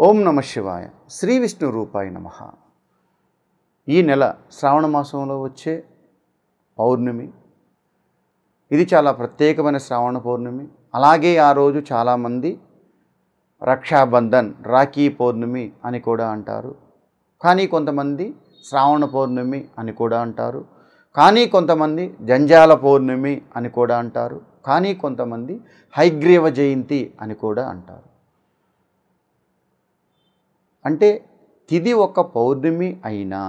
ఓం నమ శివాయ. శ్రీ విష్ణు రూపాయ నమః. ఈ నెల శ్రావణ మాసంలో వచ్చే పౌర్ణమి, ఇది చాలా ప్రత్యేకమైన శ్రావణ పౌర్ణమి. అలాగే ఆ రోజు చాలామంది రక్షాబంధన్, రాఖీ పౌర్ణమి అని కూడా అంటారు. కానీ కొంతమంది శ్రావణ పౌర్ణమి అని కూడా అంటారు. కానీ కొంతమంది జంజాల పౌర్ణమి అని కూడా అంటారు. కానీ కొంతమంది హయగ్రీవ జయంతి అని కూడా అంటారు. అంటే తిథి ఒక పౌర్ణమి అయినా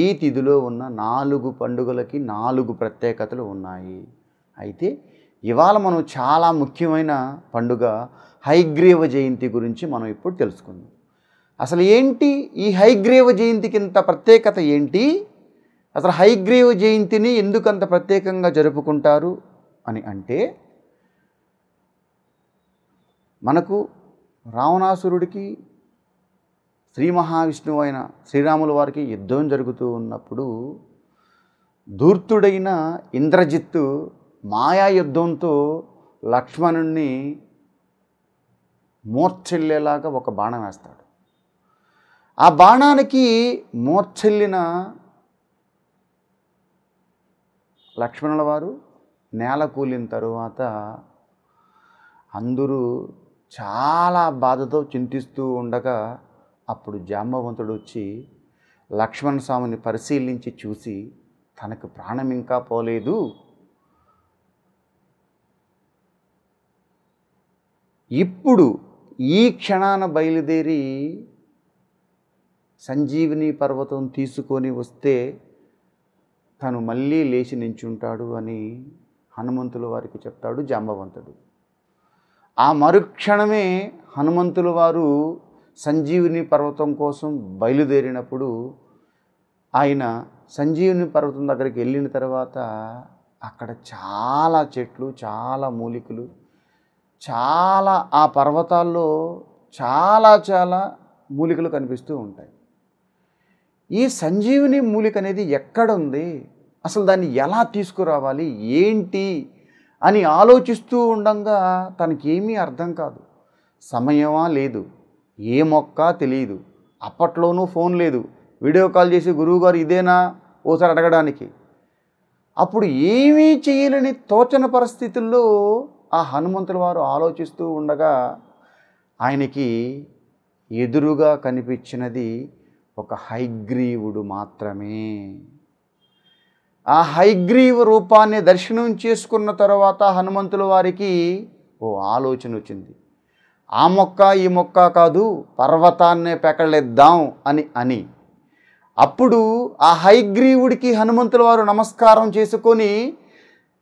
ఈ తిథిలో ఉన్న 4 పండుగలకి 4 ప్రత్యేకతలు ఉన్నాయి. అయితే ఇవాళ మనం చాలా ముఖ్యమైన పండుగ హయగ్రీవ జయంతి గురించి మనం ఇప్పుడు తెలుసుకుందాం. అసలు ఏంటి ఈ హయగ్రీవ జయంతికి ఇంత ప్రత్యేకత ఏంటి? అసలు హయగ్రీవ జయంతిని ఎందుకంత ప్రత్యేకంగా జరుపుకుంటారు అని అంటే, మనకు రావణాసురుడికి శ్రీ మహావిష్ణువు అయిన శ్రీరాముల వారికి యుద్ధం జరుగుతూ ఉన్నప్పుడు ధూర్తుడైన ఇంద్రజిత్తు మాయా యుద్ధంతో లక్ష్మణుణ్ణి మూర్ఛిల్లేలాగా ఒక బాణం వేస్తాడు. ఆ బాణానికి మూర్ఛిల్లిన లక్ష్మణుల వారు నేల కూలిన తరువాత అందరూ చాలా బాధతో చింతిస్తూ ఉండగా అప్పుడు జాంబవంతుడు వచ్చి లక్ష్మణ స్వామిని పరిశీలించి చూసి, తనకు ప్రాణం ఇంకా పోలేదు, ఇప్పుడు ఈ క్షణాన బయలుదేరి సంజీవిని పర్వతం తీసుకొని వస్తే తను మళ్ళీ లేచి నించుంటాడు అని హనుమంతుల వారికి చెప్తాడు జాంబవంతుడు. ఆ మరుక్షణమే హనుమంతుల వారు సంజీవిని పర్వతం కోసం బయలుదేరినప్పుడు ఆయన సంజీవిని పర్వతం దగ్గరికి వెళ్ళిన తర్వాత అక్కడ చాలా చెట్లు, చాలా మూలికలు, చాలా ఆ పర్వతాల్లో చాలా మూలికలు కనిపిస్తూ ఉంటాయి. ఈ సంజీవిని మూలిక అనేది ఎక్కడ ఉంది, అసలు దాన్ని ఎలా తీసుకురావాలి, ఏంటి అని ఆలోచిస్తూ ఉండగా తనకేమీ అర్థం కాదు. సమయమా లేదు, ఏ మొక్క తెలియదు. అప్పట్లోనూ ఫోన్ లేదు, వీడియో కాల్ చేసి గురువుగారు ఇదేనా ఓసారి అడగడానికి. అప్పుడు ఏమీ చేయలేని తోచన పరిస్థితుల్లో ఆ హనుమంతుల వారు ఆలోచిస్తూ ఉండగా ఆయనకి ఎదురుగా కనిపించినది ఒక హయగ్రీవుడు మాత్రమే. ఆ హయగ్రీవ రూపాన్ని దర్శనం చేసుకున్న తర్వాత హనుమంతుల వారికి ఓ ఆలోచన వచ్చింది. ఆ మొక్క ఈ మొక్క కాదు, పర్వతాన్నే పెకళిద్దాం అని అప్పుడు ఆ హయగ్రీవుడికి హనుమంతుల వారు నమస్కారం చేసుకొని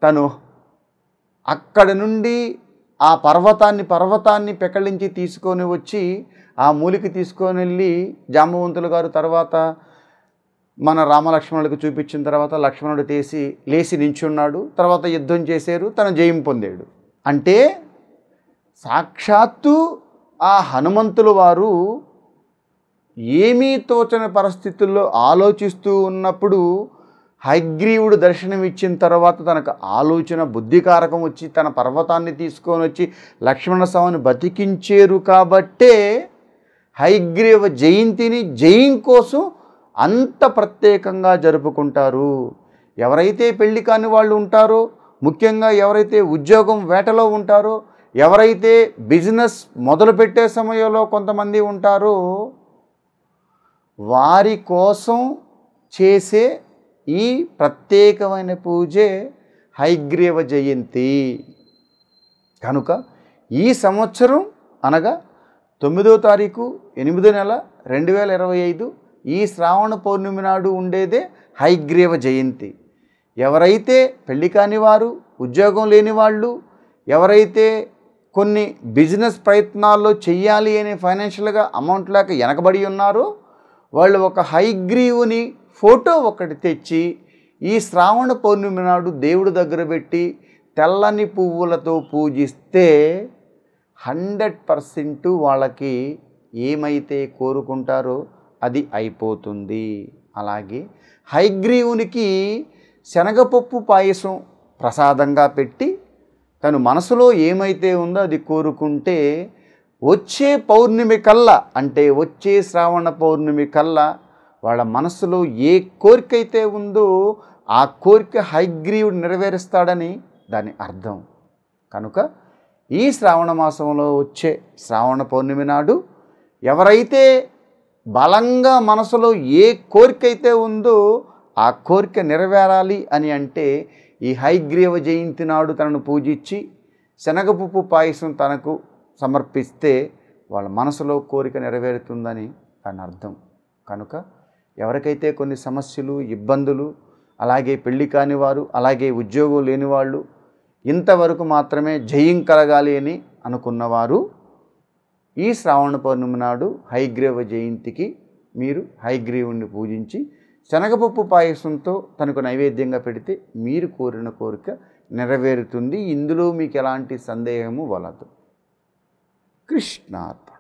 తను అక్కడి నుండి ఆ పర్వతాన్ని పెకళించి తీసుకొని వచ్చి ఆ మూలికి తీసుకొని వెళ్ళి జాంబవంతుల గారు తర్వాత మన రామలక్ష్మణులకు చూపించిన తర్వాత లక్ష్మణుడు లేచి నించున్నాడు. తర్వాత యుద్ధం చేశారు, తను జయం పొందాడు. అంటే సాక్షాత్తు ఆ హనుమంతుల వారు ఏమీ తోచని పరిస్థితుల్లో ఆలోచిస్తూ ఉన్నప్పుడు హయగ్రీవుడు దర్శనం ఇచ్చిన తర్వాత తనకు ఆలోచన బుద్ధికారకం వచ్చి తన పర్వతాన్ని తీసుకొని వచ్చి లక్ష్మణ స్వామిని బతికించారు. కాబట్టే హయగ్రీవ జయంతిని జయం కోసం అంత ప్రత్యేకంగా జరుపుకుంటారు. ఎవరైతే పెళ్లి కాని వాళ్ళు ఉంటారో, ముఖ్యంగా ఎవరైతే ఉద్యోగం వేటలో ఉంటారో, ఎవరైతే బిజినెస్ మొదలుపెట్టే సమయంలో కొంతమంది ఉంటారో, వారి కోసం చేసే ఈ ప్రత్యేకమైన పూజే హయగ్రీవ జయంతి. కనుక ఈ సంవత్సరం అనగా 9వ తారీఖు 8వ నెల 2025 ఈ శ్రావణ పౌర్ణమి నాడు ఉండేదే హయగ్రీవ జయంతి. ఎవరైతే పెళ్లి కాని వారు, ఉద్యోగం లేని వాళ్ళు, ఎవరైతే కొన్ని బిజినెస్ ప్రయత్నాల్లో చెయ్యాలి అని ఫైనాన్షియల్గా అమౌంట్ లేక వెనకబడి ఉన్నారో వాళ్ళు ఒక హయగ్రీవుని ఫోటో ఒకటి తెచ్చి ఈ శ్రావణ పౌర్ణమి నాడు దేవుడి దగ్గర పెట్టి తెల్లని పువ్వులతో పూజిస్తే 100% వాళ్ళకి ఏమైతే కోరుకుంటారో అది అయిపోతుంది. అలాగే హయగ్రీవునికి శనగపప్పు పాయసం ప్రసాదంగా పెట్టి తను మనసులో ఏమైతే ఉందో అది కోరుకుంటే వచ్చే పౌర్ణమి కల్లా, అంటే వచ్చే శ్రావణ పౌర్ణమి కల్లా వాళ్ళ మనసులో ఏ కోరిక అయితే ఉందో ఆ కోరిక హయగ్రీవుడు నెరవేరుస్తాడని దాని అర్థం. కనుక ఈ శ్రావణ మాసంలో వచ్చే శ్రావణ పౌర్ణమి నాడు ఎవరైతే బలంగా మనసులో ఏ కోరిక అయితే ఉందో ఆ కోరిక నెరవేరాలి అని అంటే ఈ హయగ్రీవ జయంతి నాడు తనను పూజించి శనగపప్పు పాయసం తనకు సమర్పిస్తే వాళ్ళ మనసులో కోరిక నెరవేరుతుందని దాని అర్థం. కనుక ఎవరికైతే కొన్ని సమస్యలు, ఇబ్బందులు, అలాగే పెళ్లి కాని వారు, అలాగే ఉద్యోగం లేని వాళ్ళు, ఇంతవరకు మాత్రమే జయం కలగాలి అని అనుకున్నవారు ఈ శ్రావణ పౌర్ణమి నాడు హయగ్రీవ జయంతికి మీరు హయగ్రీవుణ్ణి పూజించి శనగపప్పు పాయసంతో తనకు నైవేద్యంగా పెడితే మీరు కోరిన కోరిక నెరవేరుతుంది. ఇందులో మీకు ఎలాంటి సందేహము వలదు. కృష్ణార్పణ.